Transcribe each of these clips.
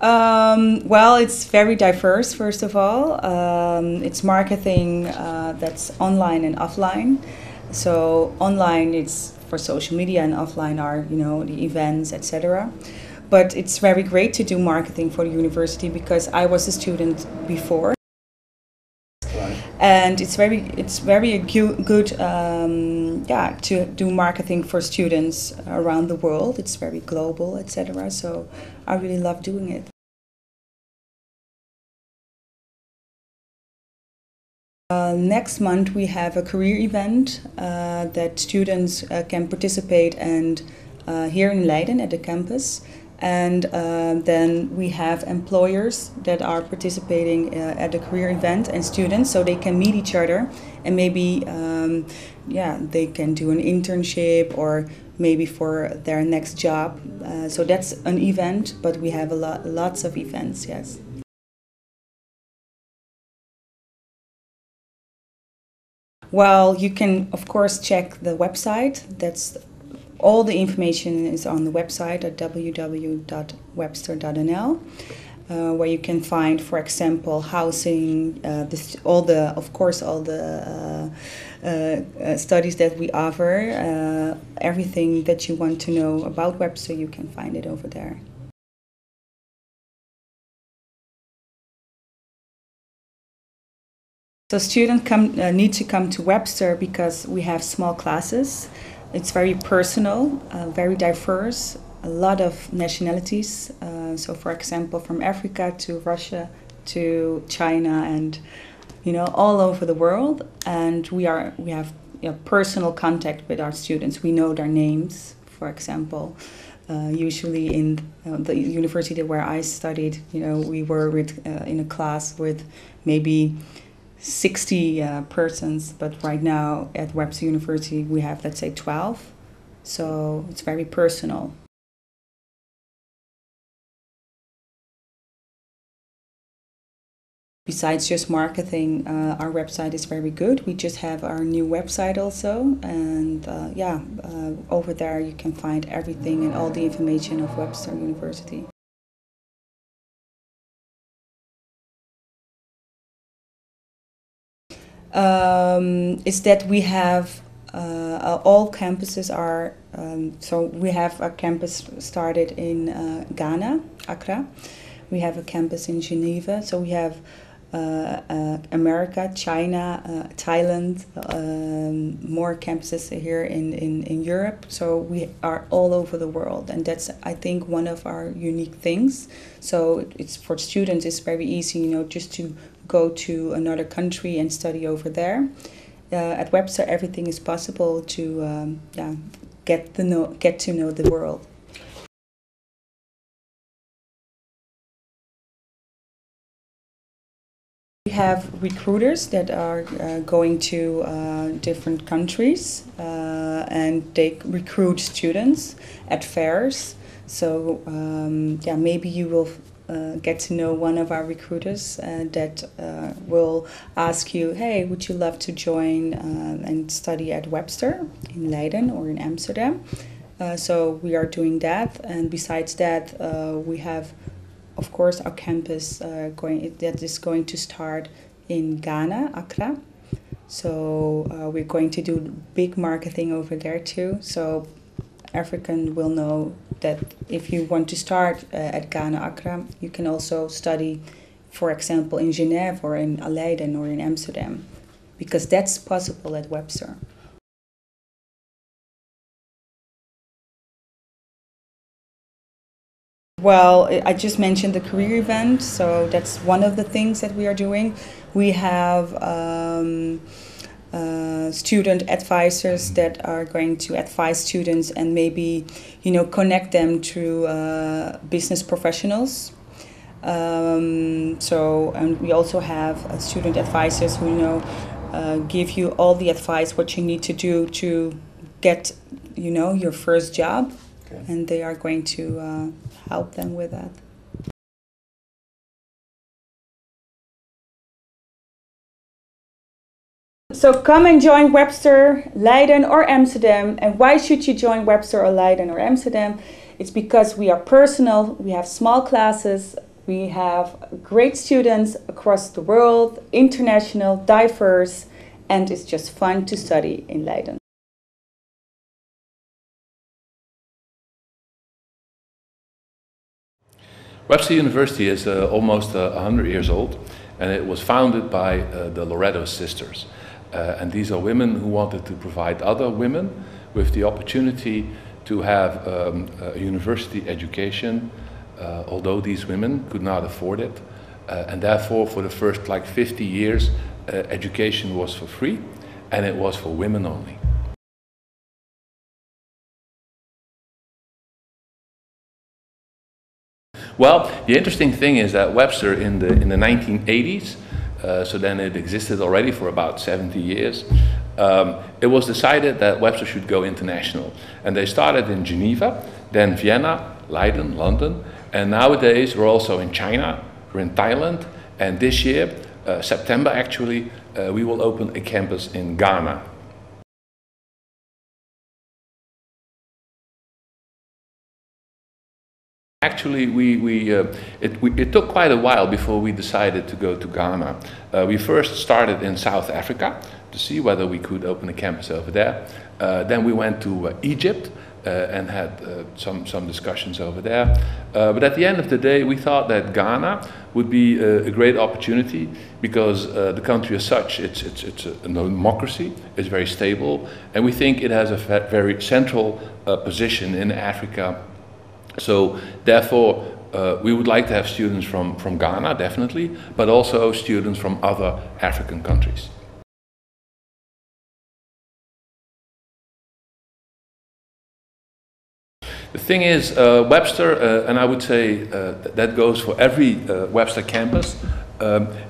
Well, it's very diverse, first of all. It's marketing that's online and offline. So online it's for social media and offline are, the events, etc. But it's very great to do marketing for the university because I was a student before. And it's very good to do marketing for students around the world. It's very global, etc. So I really love doing it. Next month we have a career event that students can participate and here in Leiden at the campus. And then we have employers that are participating at the career event and students, so they can meet each other and maybe they can do an internship or maybe for their next job. So that's an event, but we have lots of events, yes. Well, you can of course check the website. All the information is on the website at www.webster.nl, where you can find, for example, housing, all the studies that we offer, everything that you want to know about Webster, you can find it over there. So students need to come to Webster because we have small classes. It's very personal, very diverse, a lot of nationalities. So for example, from Africa to Russia to China and all over the world. And we have personal contact with our students. We know their names, for example. Usually in the university where I studied, we were in a class with maybe 60 persons, but right now at Webster University we have, let's say, 12. So it's very personal. Besides just marketing, our website is very good. We just have our new website also, and over there you can find everything and all the information of Webster University. Is that we have all campuses are, so we have a campus started in Ghana, Accra. We have a campus in Geneva. So we have America, China, Thailand, more campuses here in Europe. So we are all over the world, and that's, I think, one of our unique things. So it's for students, it's very easy, just to go to another country and study over there. At Webster, everything is possible to get to know the world. We have recruiters that are going to different countries and they recruit students at fairs. So maybe you will get to know one of our recruiters that will ask you, hey, would you love to join and study at Webster in Leiden or in Amsterdam? So we are doing that, and besides that we have, of course, our campus that is going to start in Ghana, Accra. So we're going to do big marketing over there too. So African will know that if you want to start at Ghana, Accra, you can also study, for example, in Geneva or in Leiden or in Amsterdam, because that's possible at Webster. Well, I just mentioned the career event, so that's one of the things that we are doing. We have student advisors that are going to advise students and maybe, connect them to business professionals. And we also have student advisors who, give you all the advice what you need to do to get, your first job. Okay. And they are going to help them with that. So come and join Webster, Leiden or Amsterdam. And why should you join Webster or Leiden or Amsterdam? It's because we are personal, we have small classes, We have great students across the world, international, diverse, and it's just fun to study in Leiden. Webster University is almost 100 years old, and it was founded by the Loretto sisters. And these are women who wanted to provide other women with the opportunity to have a university education, although these women could not afford it. And therefore, for the first 50 years, education was for free, and it was for women only. Well, the interesting thing is that Webster in the 1980s, so then it existed already for about 70 years, it was decided that Webster should go international. And they started in Geneva, then Vienna, Leiden, London, and nowadays we're also in China, we're in Thailand, and this year, September actually, we will open a campus in Ghana. Actually, it took quite a while before we decided to go to Ghana. We first started in South Africa to see whether we could open a campus over there. Then we went to Egypt and had some discussions over there. But at the end of the day, we thought that Ghana would be a great opportunity because the country as such, it's a democracy, it's very stable, and we think it has a very central position in Africa. So therefore, we would like to have students from Ghana, definitely, but also students from other African countries. The thing is, Webster, and I would say that goes for every Webster campus,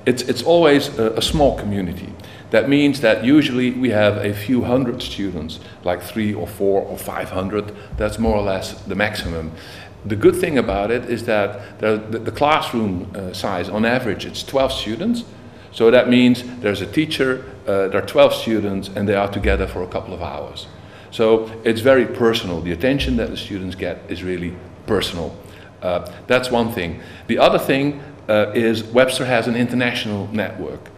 it's always a small community. That means that usually we have a few hundred students, like 300 or 400 or 500. That's more or less the maximum. The good thing about it is that the classroom size, on average, it's 12 students. So that means there's a teacher, there are 12 students, and they are together for a couple of hours. So it's very personal. The attention that the students get is really personal. That's one thing. The other thing is Webster has an international network.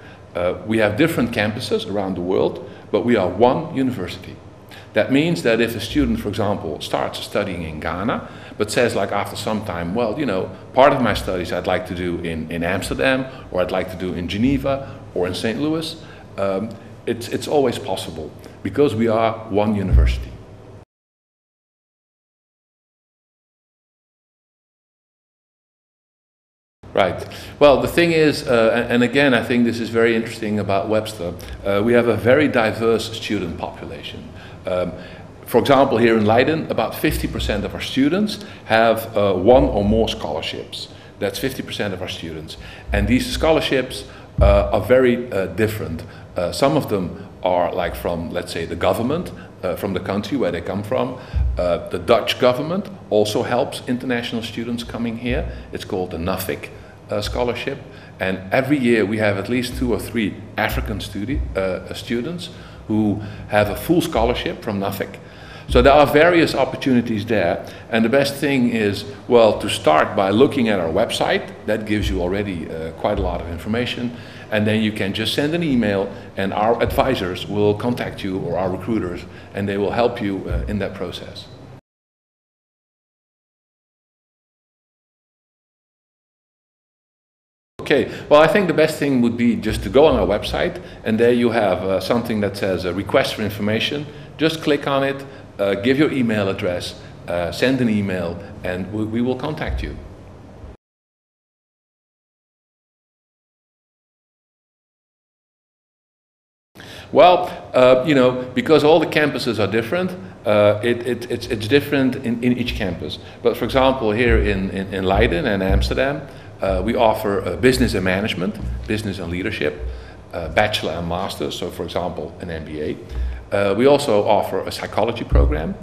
We have different campuses around the world, but we are one university. That means that if a student, for example, starts studying in Ghana, but says after some time, well, part of my studies I'd like to do in Amsterdam, or I'd like to do in Geneva, or in St. Louis, it's always possible, because we are one university. Right. Well, the thing is, and again, I think this is very interesting about Webster, we have a very diverse student population. For example, here in Leiden, about 50% of our students have one or more scholarships. That's 50% of our students. And these scholarships are very different. Some of them are from, let's say, the government, from the country where they come from. The Dutch government also helps international students coming here. It's called the NAFIC scholarship. And every year we have at least 2 or 3 African students who have a full scholarship from NAFIC. So there are various opportunities there, and the best thing is, well, to start by looking at our website. That gives you already quite a lot of information, and then you can just send an email and our advisors will contact you, or our recruiters, and they will help you in that process. Okay, well, I think the best thing would be just to go on our website, and there you have something that says request for information. Just click on it, give your email address, send an email, and we will contact you. Well, because all the campuses are different, it's different in each campus. But for example, here in Leiden and Amsterdam, we offer business and management, business and leadership, bachelor and master, so for example, an MBA. We also offer a psychology program,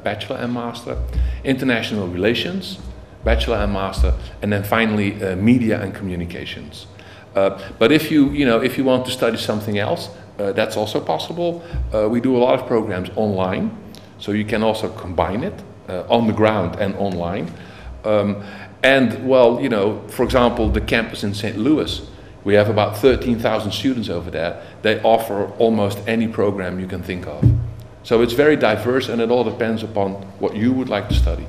bachelor and master, international relations, bachelor and master, and then finally media and communications. But if you want to study something else, that's also possible. We do a lot of programs online, so you can also combine it on the ground and online. And well, you know, for example, the campus in St. Louis, we have about 13,000 students over there. They offer almost any program you can think of. So it's very diverse, and it all depends upon what you would like to study.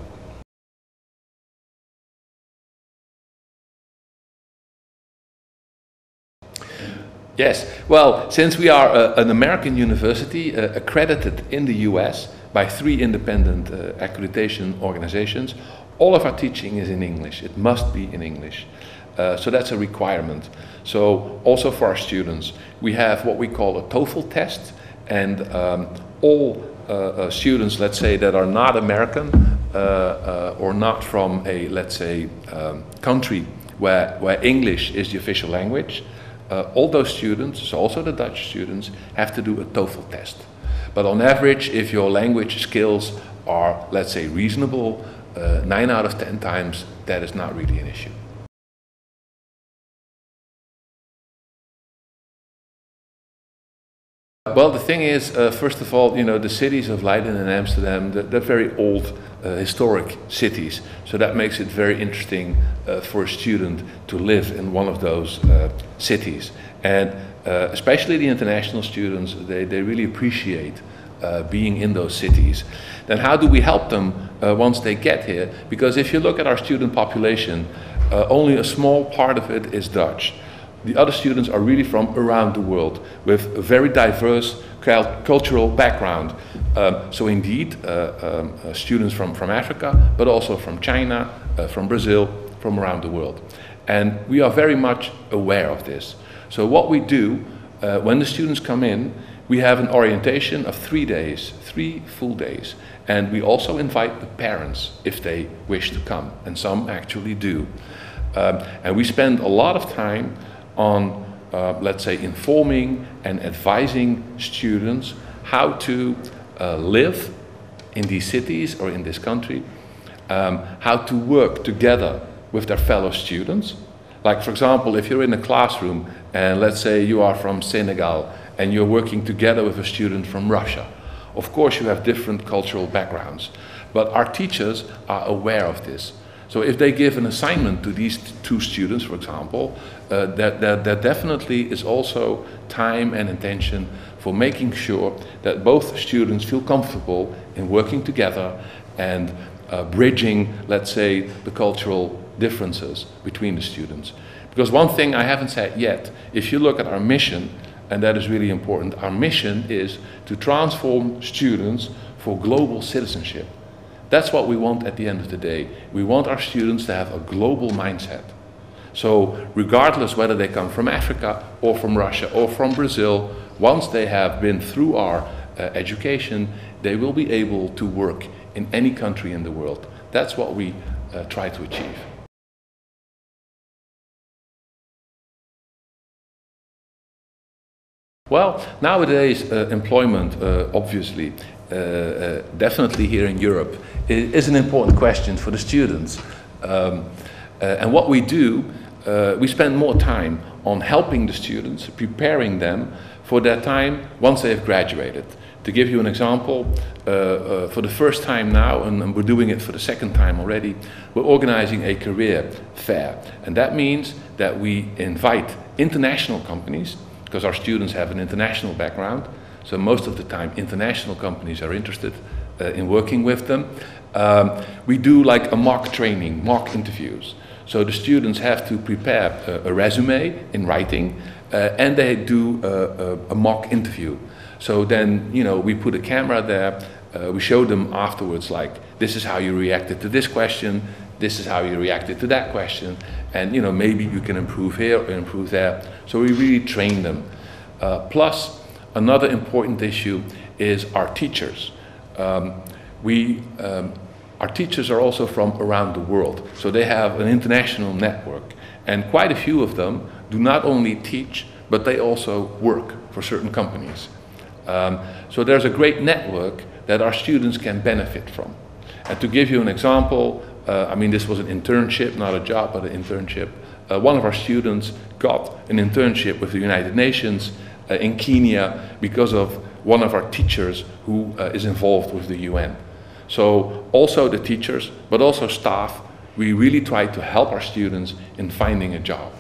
Yes, well, since we are an American university accredited in the US by 3 independent accreditation organizations, all of our teaching is in English. It must be in English. So that's a requirement. So also for our students, we have what we call a TOEFL test, and all students, let's say, that are not American or not from a, let's say, country where English is the official language, all those students, so also the Dutch students, have to do a TOEFL test. But on average, if your language skills are, let's say, reasonable, 9 out of 10 times, that is not really an issue. Well, the thing is, first of all, you know, the cities of Leiden and Amsterdam, they're very old, historic cities. So that makes it very interesting for a student to live in one of those cities. And especially the international students, they really appreciate being in those cities. Then how do we help them once they get here? Because if you look at our student population, only a small part of it is Dutch. The other students are really from around the world with a very diverse cultural background. So indeed, students from Africa, but also from China, from Brazil, from around the world. And we are very much aware of this. So what we do, when the students come in, we have an orientation of 3 days, 3 full days. And we also invite the parents if they wish to come, and some actually do. And we spend a lot of time on, let's say, informing and advising students how to live in these cities or in this country, how to work together with their fellow students. Like, for example, if you're in a classroom and let's say you are from Senegal and you're working together with a student from Russia, of course you have different cultural backgrounds, but our teachers are aware of this. So if they give an assignment to these 2 students, for example, there definitely is also time and intention for making sure that both students feel comfortable in working together and bridging, let's say, the cultural differences between the students. Because one thing I haven't said yet, if you look at our mission, and that is really important, our mission is to transform students for global citizenship. That's what we want at the end of the day. We want our students to have a global mindset. So regardless whether they come from Africa or from Russia or from Brazil, once they have been through our education, they will be able to work in any country in the world. That's what we try to achieve. Well, nowadays employment, obviously, definitely here in Europe, is an important question for the students. And what we do, we spend more time on helping the students, preparing them for their time once they have graduated. To give you an example, for the first time now, and we're doing it for the second time already, we're organizing a career fair. And that means that we invite international companies, because our students have an international background, so most of the time international companies are interested in working with them. We do like a mock training, mock interviews. So the students have to prepare a resume in writing and they do a mock interview. So then, you know, we put a camera there, we show them afterwards, like, this is how you reacted to this question, this is how you reacted to that question, and, you know, maybe you can improve here or improve there. So we really train them. Plus, another important issue is our teachers. Our teachers are also from around the world, so they have an international network, and quite a few of them do not only teach, but they also work for certain companies. So there's a great network that our students can benefit from. And to give you an example, I mean, this was an internship, not a job, but an internship. One of our students got an internship with the United Nations in Kenya because of one of our teachers who is involved with the UN. So also the teachers, but also staff, we really try to help our students in finding a job.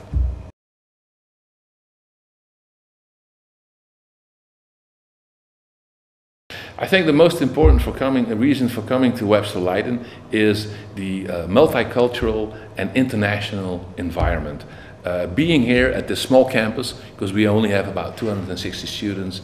I think the most important reason for coming to Webster Leiden is the multicultural and international environment. Being here at this small campus, because we only have about 260 students,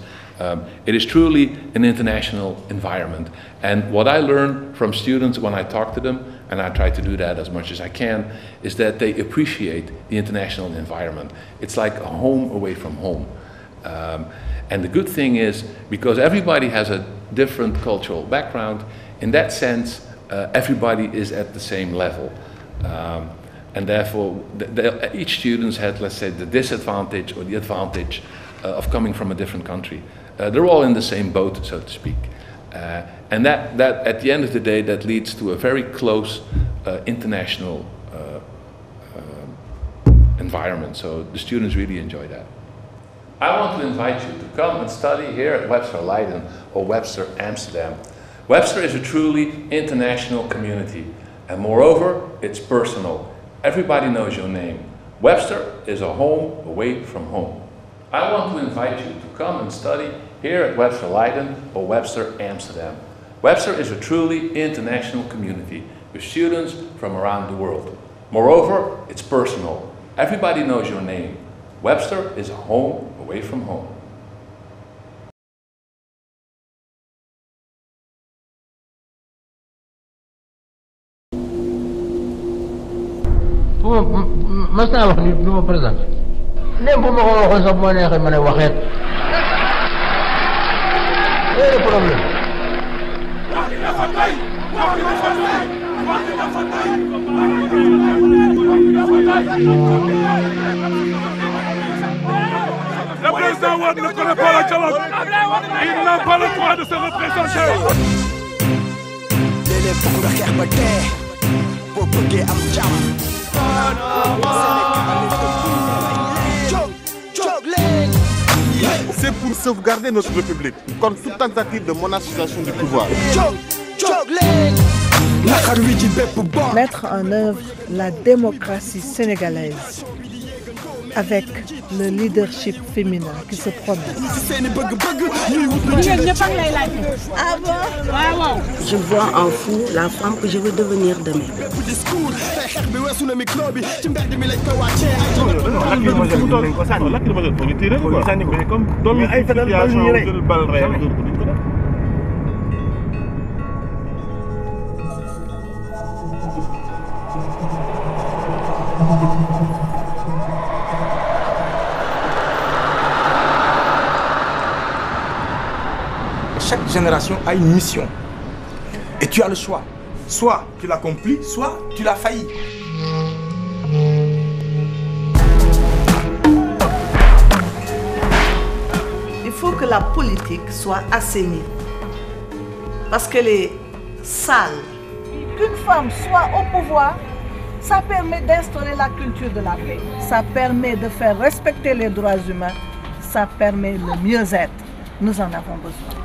it is truly an international environment. And what I learn from students when I talk to them, and I try to do that as much as I can, is that they appreciate the international environment. It's like a home away from home. And the good thing is, because everybody has a different cultural background, in that sense, everybody is at the same level. And therefore, each student had, let's say, the disadvantage or the advantage of coming from a different country. They're all in the same boat, so to speak. And that, at the end of the day, that leads to a very close international environment. So the students really enjoy that. I want to invite you to come and study here at Webster Leiden or Webster Amsterdam. Webster is a truly international community, and moreover, it's personal. Everybody knows your name. Webster is a home away from home. I want to invite you to come and study here at Webster Leiden or Webster Amsterdam. Webster is a truly international community with students from around the world. Moreover, it's personal. Everybody knows your name. Webster is a home away from home. mas naa wax ni du ma présenté nem bu ma ko waxoon sax moo neexee ma ne waxeet le problème Le président Wade ne connaît pas la dialogue. Il n'a pas le droit de se représenter. C'est pour sauvegarder notre République contre toute tentative de monarchisation du pouvoir. Mettre en œuvre la démocratie sénégalaise avec le leadership féminin qui se promène. Ah bon? Je vois en vous la femme que je veux devenir demain. Chaque génération a une mission. Et tu as le choix. Soit tu l'accomplis, soit tu l'as failli. Il faut que la politique soit assainie. Parce qu'elle est sale. Qu'une femme soit au pouvoir, ça permet d'instaurer la culture de la paix. Ça permet de faire respecter les droits humains. Ça permet le mieux-être. Nous en avons besoin.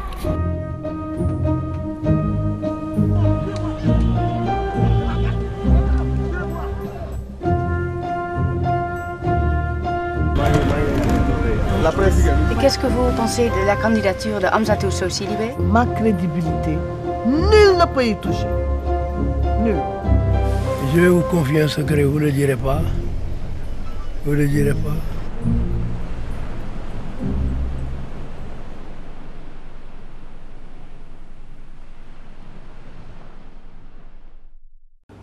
Et qu'est-ce que vous pensez de la candidature de Hamzatou Sidibé? Ma crédibilité, nul ne peut y toucher. Nul. Je vais vous confier un secret, vous ne le direz pas. Vous ne le direz pas.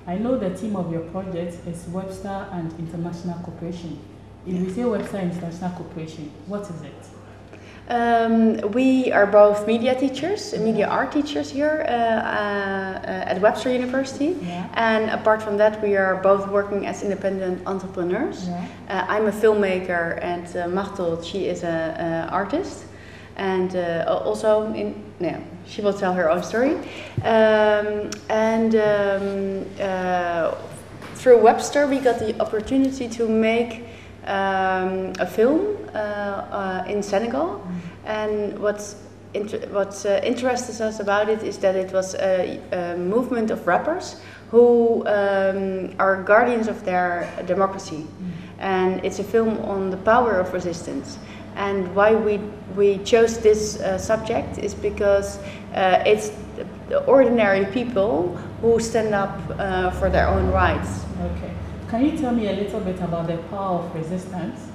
I know the theme of your project is Webster and International Cooperation. If we say Webster International Cooperation, what is it? We are both media teachers, media art teachers here at Webster University. Yeah. And apart from that, we are both working as independent entrepreneurs. Yeah. I'm a filmmaker and Machtel, she is an artist. And also, she will tell her own story. Through Webster, we got the opportunity to make a film in Senegal, and what interested us about it is that it was a movement of rappers who are guardians of their democracy. And it's a film on the power of resistance. And why we chose this subject is because it's the ordinary people who stand up for their own rights. Okay. Can you tell me a little bit about the power of resistance?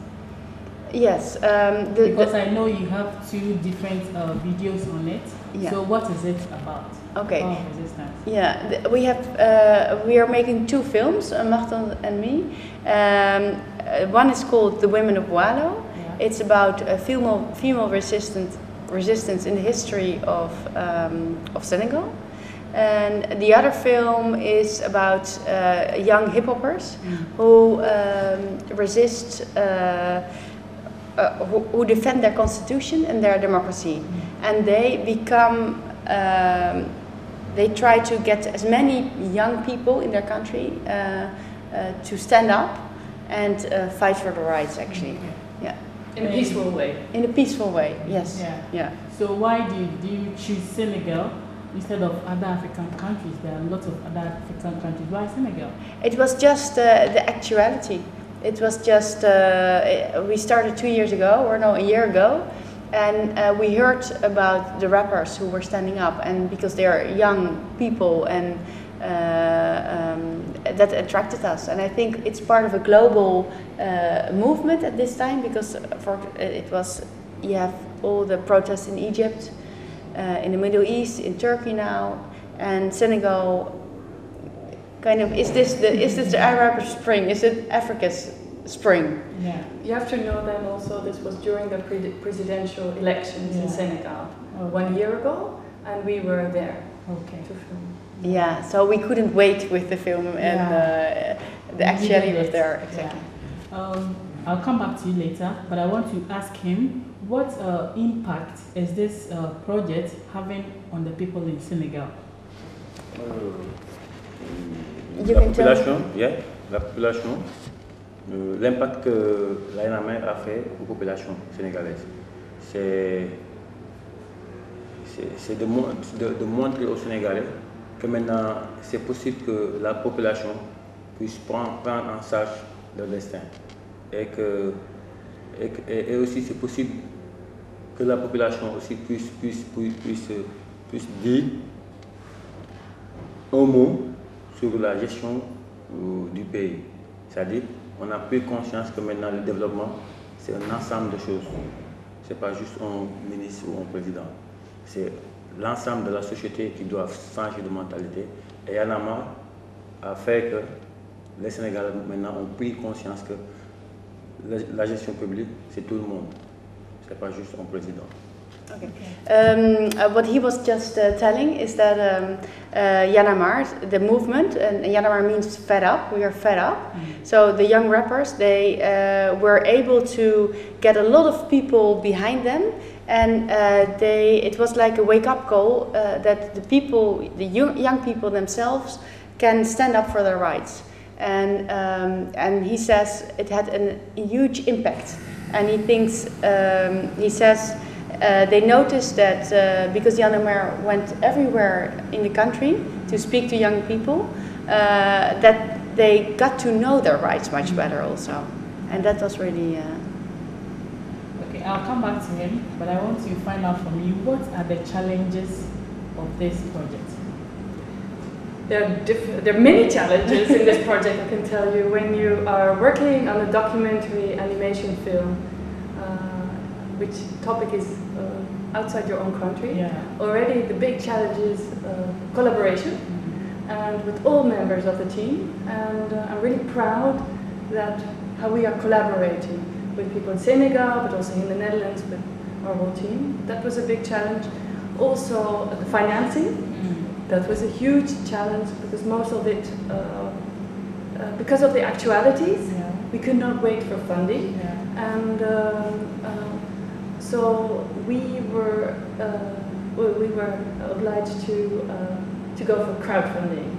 Yes. Because I know you have 2 different videos on it. Yeah. So what is it about? Okay. Power of resistance. Yeah, we are making 2 films, Martin and me. One is called The Women of Walo. Yeah. It's about female resistance in the history of Senegal. And the other film is about young hip-hoppers who resist, who defend their constitution and their democracy. And they become, they try to get as many young people in their country to stand up and fight for the rights, actually. Yeah. In a peaceful way. In a peaceful way, yes. Yeah. Yeah. So why do you choose Senegal instead of other African countries? There are lots of other African countries. Why Senegal? It was just the actuality. It was just, we started 2 years ago, or no, a year ago, and we heard about the rappers who were standing up, and because they are young people, and that attracted us. And I think it's part of a global movement at this time, because you have all the protests in Egypt, in the Middle East, in Turkey now, and Senegal. Kind of, is this the Arab Spring? Is it Africa's spring? Yeah. You have to know then also this was during the presidential elections in Senegal 1 year ago, and we were there to film. Yeah, so we couldn't wait with the film, and the actuality was there. Exactly. Yeah. I'll come back to you later, but I want to ask him, what impact is this project having on the people in Senegal? La population, l'impact que l'ANAMER a fait aux populations sénégalaises, c'est de montrer aux Sénégalais que maintenant c'est possible que la population puisse prendre en charge leur destin et aussi c'est possible que la population aussi puisse dire un mot sur la gestion du pays. C'est-à-dire, on a pris conscience que maintenant le développement, c'est un ensemble de choses. Ce n'est pas juste un ministre ou un président. C'est l'ensemble de la société qui doit changer de mentalité. Et Yanama a fait que les Sénégalais maintenant ont pris conscience que la gestion publique, c'est tout le monde. Ce n'est pas juste un président. Okay. What he was just telling is that Yanamar, the movement, and Yanamar means fed up, we are fed up. So the young rappers, they were able to get a lot of people behind them, and it was like a wake-up call that the young people themselves can stand up for their rights. And he says it had a huge impact, and he says they noticed that because Yanamar went everywhere in the country to speak to young people, that they got to know their rights much better also, and that was really. Okay, I'll come back to him, but I want to find out from you, what are the challenges of this project? There are many challenges in this project, I can tell you. When you are working on a documentary animation film, which topic is outside your own country, already the big challenge is collaboration, and with all members of the team. And I'm really proud that how we are collaborating with people in Senegal, but also in the Netherlands with our whole team. That was a big challenge. Also the financing. That was a huge challenge because most of it, because of the actualities, we could not wait for funding, and so we were obliged to go for crowdfunding,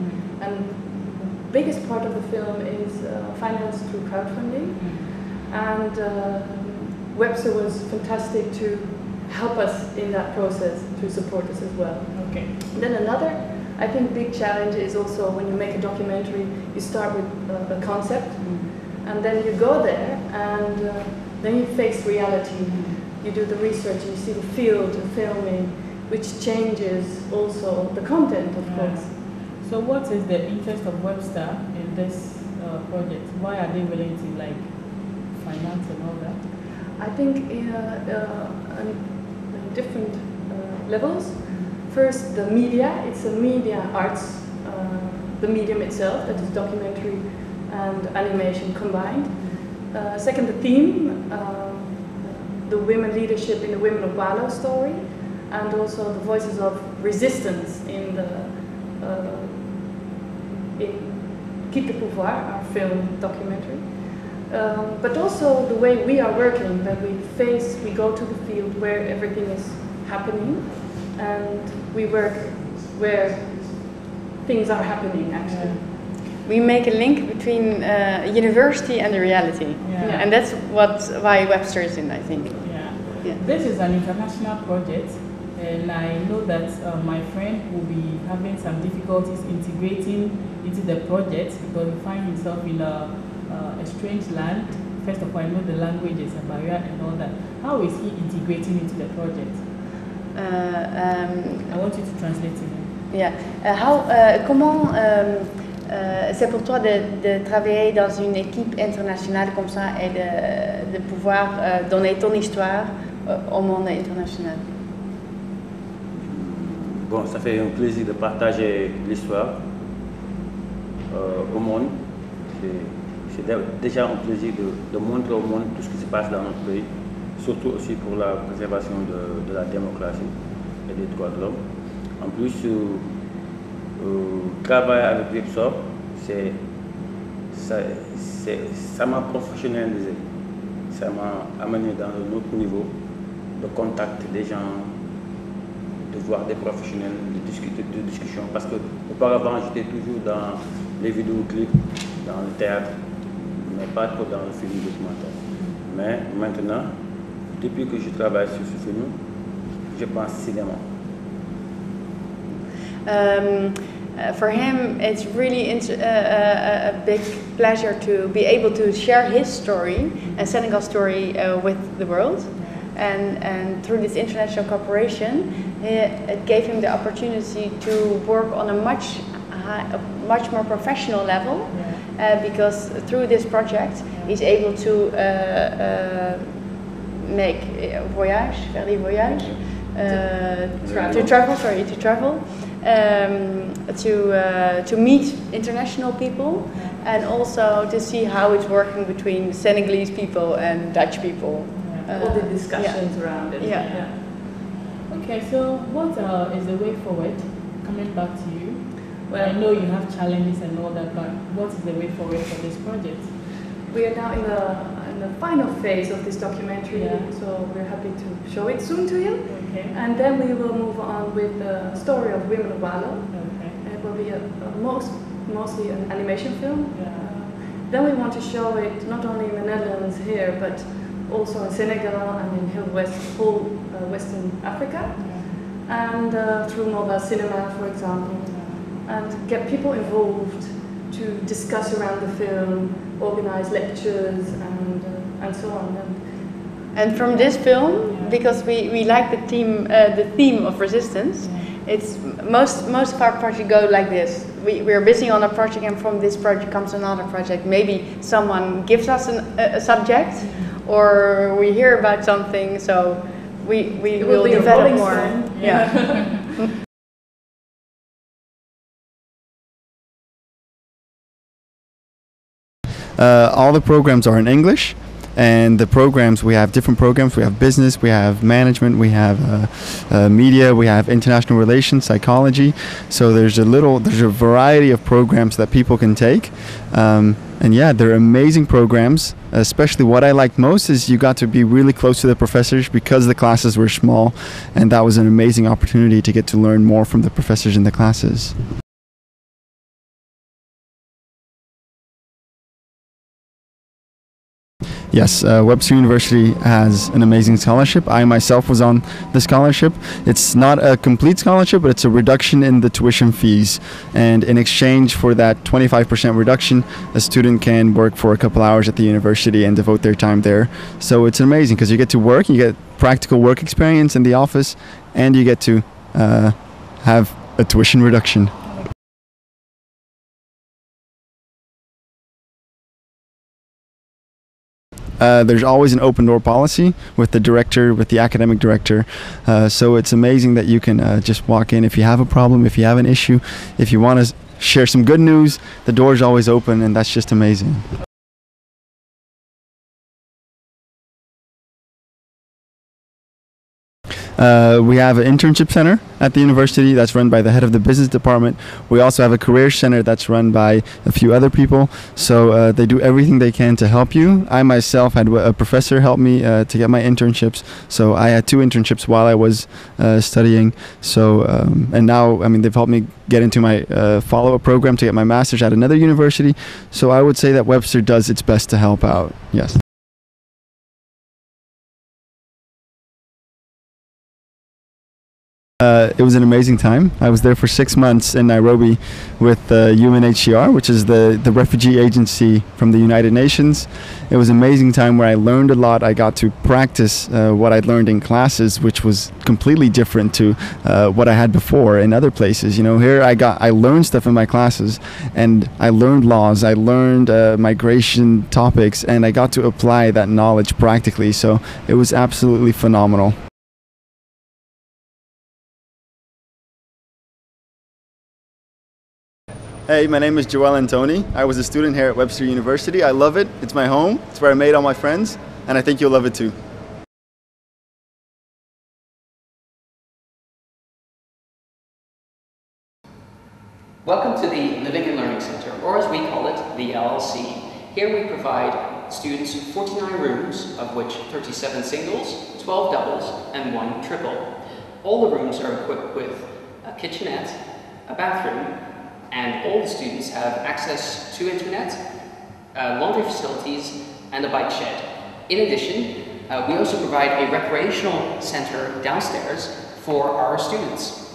and the biggest part of the film is financed through crowdfunding, and Webster was fantastic to help us in that process, to support us as well. Okay. Then another I think big challenge is also when you make a documentary, you start with a concept, and then you go there, and then you face reality. You do the research, and you see the field of filming, which changes also the content, of course. So what is the interest of Webster in this project? Why are they willing to like finance and all that? I think in different levels. First, the media. It's a media arts, the medium itself, that is documentary and animation combined. Second, the theme, the women leadership in the Women of Walo story, and also the voices of resistance in the in Quitte le Pouvoir, our film documentary. But also the way we are working, that we go to the field where everything is happening, and we work where things are happening actually. We make a link between university and the reality, and that's why Webster is in, I think. Yeah. This is an international project, and I know that my friend will be having some difficulties integrating into the project because he finds himself in a strange land. First of all, I know the language is a barrier and all that. How is he integrating into the project? I want you to translate to him. Yeah. Comment c'est pour toi de travailler dans une équipe internationale comme ça et de pouvoir donner ton histoire au monde international? Bon, ça fait un plaisir de partager l'histoire au monde. C'est déjà un plaisir de montrer au monde tout ce qui se passe dans notre pays, surtout aussi pour la préservation de la démocratie et des droits de l'homme. En plus, travailler avec Webster, ça m'a professionnalisé, ça m'a amené dans un autre niveau de contact des gens, de voir des professionnels, de discussion, parce que auparavant j'étais toujours dans les vidéoclips, dans le théâtre, mais pas trop dans le film documentaire. Mais maintenant, depuis que je travaille sur ce film, je pense cinéma. For him, it's really a big pleasure to be able to share his story and Senegal story with the world. And through this international cooperation, it gave him the opportunity to work on a much more professional level, because through this project he's able to make voyage, to travel, to meet international people, and also to see how it's working between Senegalese people and Dutch people. All the discussions around it. Okay, so what is the way forward? Coming back to you. Well, I know you have challenges and all that, but what is the way forward for this project? We are now in the final phase of this documentary, so we're happy to show it soon to you. Okay. And then we will move on with the story of Women of Walo. Okay. It will be mostly an animation film. Then we want to show it not only in the Netherlands here, but also in Senegal and in whole Western Africa, and through mobile cinema, for example, and get people involved to discuss around the film, organize lectures, and so on. And from this film, because we like the theme of resistance, it's most of our projects go like this. We're busy on a project, and from this project comes another project. Maybe someone gives us a subject, or we hear about something, so we will develop more. All the programs are in English, and the programs, we have different programs. We have business, we have management, we have media, we have international relations, psychology. So there's a variety of programs that people can take. And yeah, they're amazing programs. Especially what I liked most is you got to be really close to the professors because the classes were small, and that was an amazing opportunity to get to learn more from the professors in the classes. Yes, Webster University has an amazing scholarship. I myself was on the scholarship. It's not a complete scholarship, but it's a reduction in the tuition fees. And in exchange for that 25% reduction, a student can work for a couple hours at the university and devote their time there. So it's amazing because you get to work, you get practical work experience in the office, and you get to have a tuition reduction. There's always an open door policy with the director, with the academic director. So it's amazing that you can just walk in if you have a problem, if you have an issue, if you want to share some good news, the door's always open, and that's just amazing. We have an internship center at the university that's run by the head of the business department. We also have a career center that's run by a few other people. So they do everything they can to help you. I myself had a professor help me to get my internships. So I had 2 internships while I was studying. So and now, I mean, they've helped me get into my follow-up program to get my master's at another university. So I would say that Webster does its best to help out. Yes. It was an amazing time. I was there for 6 months in Nairobi with UNHCR, which is the refugee agency from the United Nations. It was an amazing time where I learned a lot. I got to practice what I'd learned in classes, which was completely different to what I had before in other places. You know, here I learned stuff in my classes, and I learned laws, I learned migration topics, and I got to apply that knowledge practically. So it was absolutely phenomenal. Hey, my name is Joel Antoni. I was a student here at Webster University. I love it. It's my home. It's where I made all my friends, and I think you'll love it too. Welcome to the Living and Learning Center, or as we call it, the LLC. Here we provide students 49 rooms, of which 37 singles, 12 doubles, and 1 triple. All the rooms are equipped with a kitchenette, a bathroom, and all the students have access to internet, laundry facilities, and a bike shed. In addition, we also provide a recreational center downstairs for our students.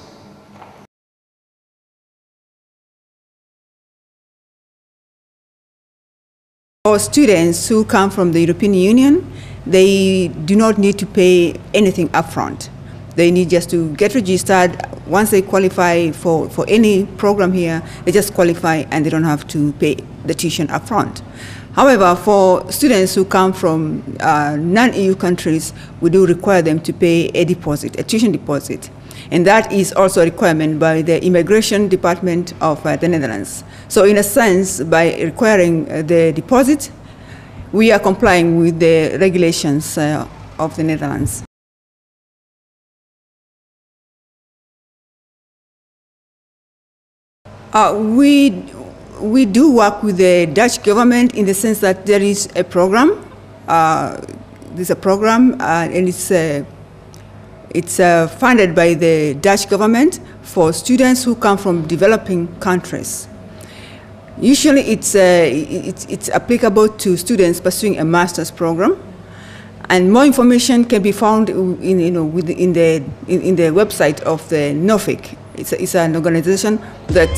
For students who come from the European Union, they do not need to pay anything upfront. They need just to get registered. Once they qualify for any program here, they just qualify and they don't have to pay the tuition upfront. However, for students who come from non-EU countries, we do require them to pay a deposit, a tuition deposit. And that is also a requirement by the Immigration Department of the Netherlands. So in a sense, by requiring the deposit, we are complying with the regulations of the Netherlands. We do work with the Dutch government in the sense that there is a program. There's a program, and it's funded by the Dutch government for students who come from developing countries. Usually, it's applicable to students pursuing a master's program, and more information can be found in the website of the NOFIC. It's an organization that